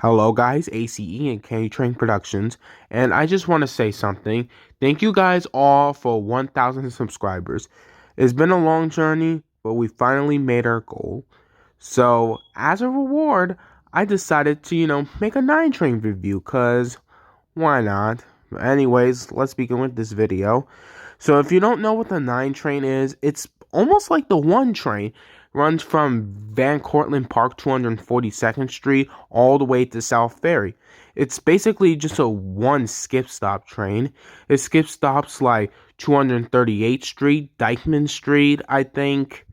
Hello guys, ACE and K Train Productions, and I just want to say something. Thank you guys all for 1,000 subscribers. It's been a long journey, but we finally made our goal. So, as a reward, I decided to, make a 9 Train review, cause why not? Anyways, let's begin with this video. So if you don't know what the 9 train is, it's almost like the 1 train. Runs from Van Cortlandt Park 242nd Street all the way to South Ferry. It's basically just a one skip stop train. It skips stops like 238th Street, Dykeman Street, I think.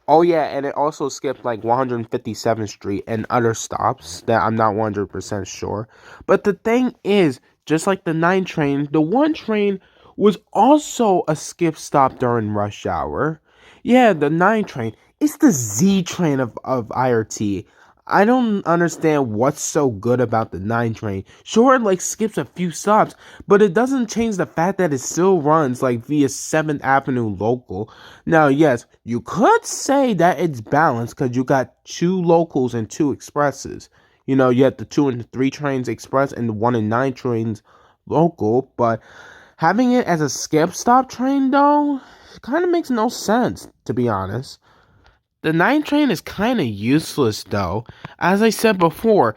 Oh yeah, and it also skipped like 157th Street and other stops that I'm not 100% sure. But the thing is, just like the 9 train, the 1 train was also a skip stop during rush hour. Yeah, the 9 train. It's the Z train of IRT. I don't understand what's so good about the 9 train. Sure, it like skips a few stops, but it doesn't change the fact that it still runs like via 7th Avenue local. Now, yes, you could say that it's balanced because you got 2 locals and 2 expresses. You have the 2 and 3 trains express and the 1 and 9 trains local, but having it as a skip stop train though kind of makes no sense, to be honest. The 9 train is kind of useless though. As I said before,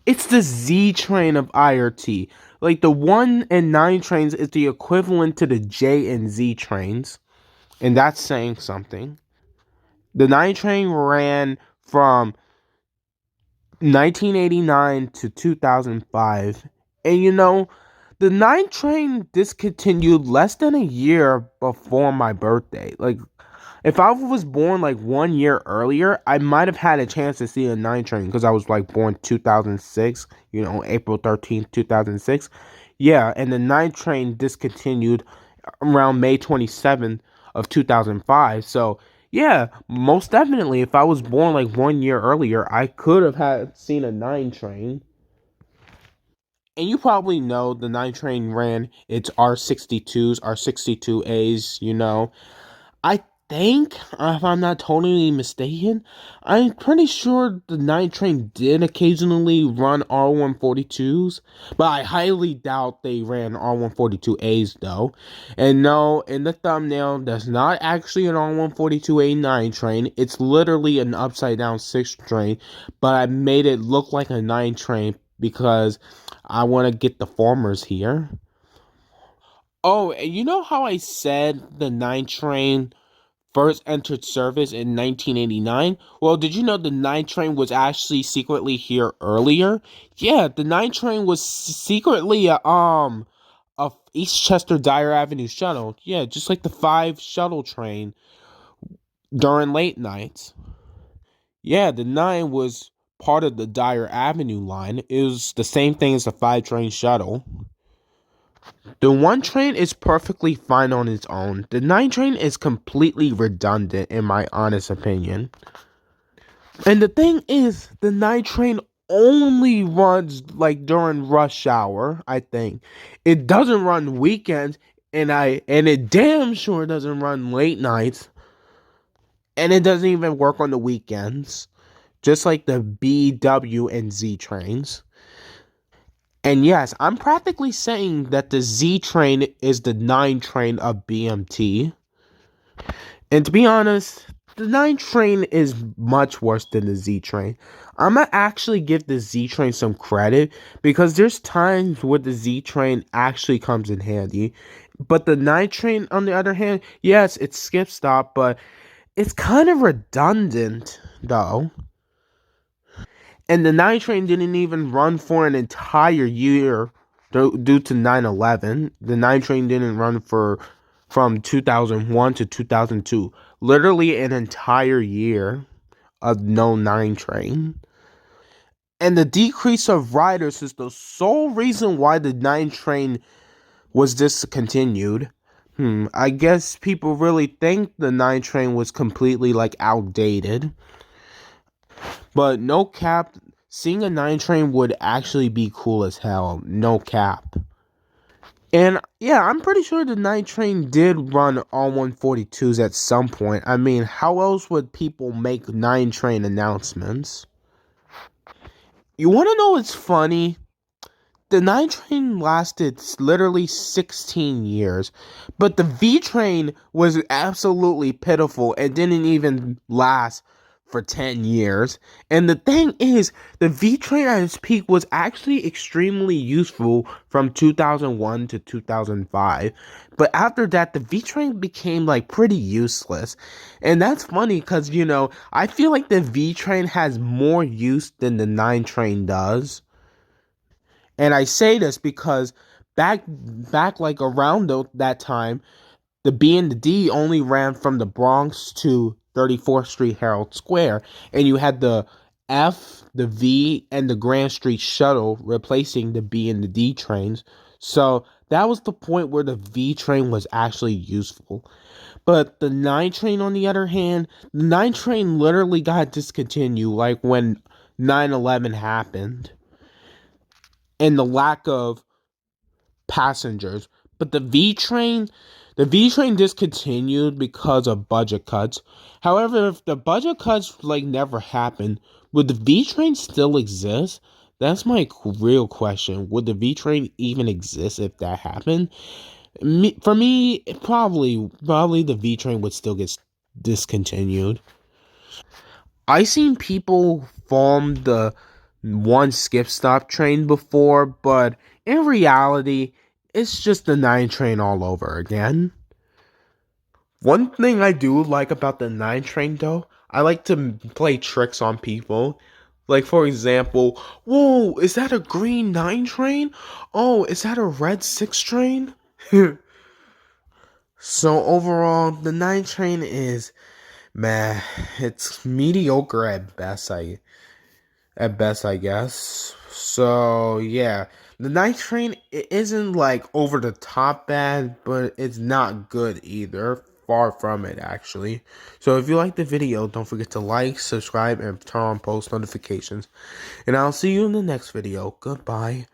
it's the Z train of IRT. Like the 1 and 9 trains is the equivalent to the J and Z trains. And that's saying something. The 9 train ran from 1989 to 2005. And the 9 train discontinued less than a year before my birthday. Like, if I was born like 1 year earlier, I might have had a chance to see a 9 train because I was like born 2006, April 13th, 2006. Yeah, and the 9 train discontinued around May 27th of 2005. So, yeah, most definitely if I was born like 1 year earlier, I could have had seen a 9 train. And you probably know the 9 train ran its R62s, R62As. I think, if I'm not totally mistaken, I'm pretty sure the 9 train did occasionally run R142s, but I highly doubt they ran R142As though. And no, in the thumbnail, that's not actually an R142A 9 train, it's literally an upside down 6 train, but I made it look like a 9 train because I want to get the formers here. Oh, and you know how I said the 9 train first entered service in 1989? Well, did you know the 9 train was actually secretly here earlier? Yeah, the 9 train was secretly a Eastchester Dyer Avenue shuttle. Yeah, just like the 5 shuttle train during late nights. Yeah, the 9 was part of the Dyer Avenue line. It was the same thing as the 5 train shuttle. The 1 train is perfectly fine on its own. The 9 train is completely redundant in my honest opinion. And the thing is, the 9 train only runs like during rush hour, I think. It doesn't run weekends and it damn sure doesn't run late nights. And it doesn't even work on the weekends. Just like the B, W, and Z trains. And yes, I'm practically saying that the Z train is the 9 train of BMT. And to be honest, the 9 train is much worse than the Z train. I'm gonna actually give the Z train some credit because there's times where the Z train actually comes in handy. But the 9 train, on the other hand, yes, it's skip stop, but it's kind of redundant though. And the 9 train didn't even run for an entire year due to 9/11. The 9 train didn't run from 2001 to 2002. Literally an entire year of no 9 train. And the decrease of riders is the sole reason why the 9 train was discontinued. I guess people really think the 9 train was completely like outdated. But no cap, seeing a 9 train would actually be cool as hell. No cap. And yeah, I'm pretty sure the 9 train did run R142s at some point. I mean, how else would people make 9 train announcements? You want to know what's funny? The 9 train lasted literally 16 years, but the V train was absolutely pitiful and didn't even last for 10 years. And the thing is, the V train at its peak was actually extremely useful from 2001 to 2005. But after that, the V train became like pretty useless. And that's funny because, I feel like the V train has more use than the 9 train does. And I say this because back like around that time, the B and the D only ran from the Bronx to 34th Street Herald Square, and you had the F, the V, and the Grand Street Shuttle replacing the B and the D trains. So that was the point where the V train was actually useful. But the 9 train, on the other hand, the 9 train literally got discontinued like when 9/11 happened, and the lack of passengers. But the V train discontinued because of budget cuts. However, if the budget cuts like never happened, would the V train still exist? That's my real question. Would the V train even exist if that happened? For me, probably the V train would still get discontinued. I seen people form the one skip stop train before, but in reality, it's just the 9 train all over again. One thing I do like about the 9 train though, I like to play tricks on people. Like, for example, whoa, is that a green 9 train? Oh, is that a red 6 train? So overall, the 9 train is, meh, it's mediocre at best, I guess. So yeah, the night train it isn't like over the top bad, but it's not good either. Far from it, actually. So if you like the video, don't forget to like, subscribe, and turn on post notifications. And I'll see you in the next video. Goodbye.